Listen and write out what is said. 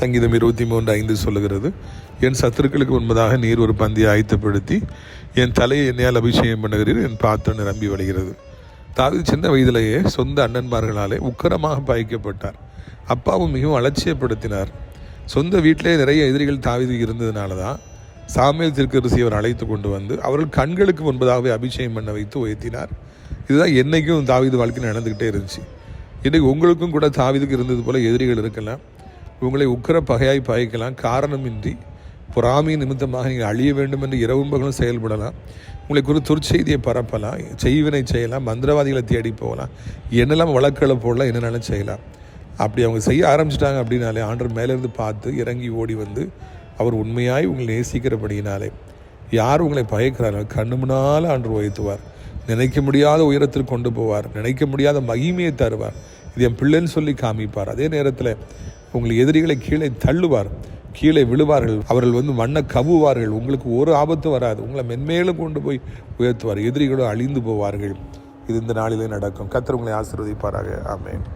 சங்கீதம் 23:5 சொல்லுகிறது, என் சத்துருக்களுக்கு முன்பதாக நீர் ஒரு பந்தியை ஆயத்தப்படுத்தி என் தலையை எண்ணெயால் அபிஷேகம் பண்ணுகிறீர், என் பாத்திரம் நிரம்பி வழிகிறது. தாவீது சின்ன வயதிலேயே சொந்த அண்ணன்மார்களாலே உக்கரமாக பாய்க்கப்பட்டார். அப்பாவும் மிகவும் அலட்சியப்படுத்தினார். சொந்த வீட்டிலே நிறைய எதிரிகள் தாவீதுக்கு இருந்ததுனால தான் சாமுவேல் தீர்க்கதரிசி அவர் அழைத்து கொண்டு வந்து அவர்கள் கண்களுக்கு முன்பதாகவே அபிஷேகம் பண்ண வைத்து உயர்த்தினார். இதுதான் என்றைக்கும் தாவீது வாழ்க்கையில் நடந்துக்கிட்டே இருந்துச்சு. இன்றைக்கு உங்களுக்கும் கூட தாவீதுக்கு இருந்தது போல எதிரிகள் இருக்கலாம். உங்களை உக்கிர பகையாய் பாய்க்கலாம். காரணமின்றி பொறாமையின் நிமித்தமாக நீங்கள் அழிய வேண்டும் என்று இரவும் பகலும் செயல்படலாம். உங்களை குறித்து துர்ச்செய்தியை பரப்பலாம், செய்வினை செய்யலாம், மந்திரவாதிகளை தேடி போகலாம், என்னெல்லாம் வழக்களை போடலாம், என்னென்னாலும் செய்யலாம். அப்படி அவங்க செய்ய ஆரம்பிச்சிட்டாங்க அப்படின்னாலே ஆண்டவர் மேலேருந்து பார்த்து இறங்கி ஓடி வந்து அவர் உண்மையாய் உங்களை நேசிக்கிறபடியினாலே யார் உங்களை பயக்கிறார்கள் கண்ணு முன்னால் ஆண்டவர் உயர்த்துவார். நினைக்க முடியாத உயரத்தில் கொண்டு போவார். நினைக்க முடியாத மகிமையை தருவார். இது என் பிள்ளைன்னு சொல்லி காமிப்பார். அதே நேரத்தில் உங்கள் எதிரிகளை கீழே தள்ளுவார். கீழே விழுவார்கள். அவர்கள் மண்ணை கவுவார்கள். உங்களுக்கு ஒரு ஆபத்தும் வராது. உங்களை மென்மேலும் கொண்டு போய் உயர்த்துவார். எதிரிகளும் அழிந்து போவார்கள். இது இந்த நாளிலே நடக்கும். கர்த்தர் உங்களை ஆசீர்வதிப்பாராக. ஆமென்.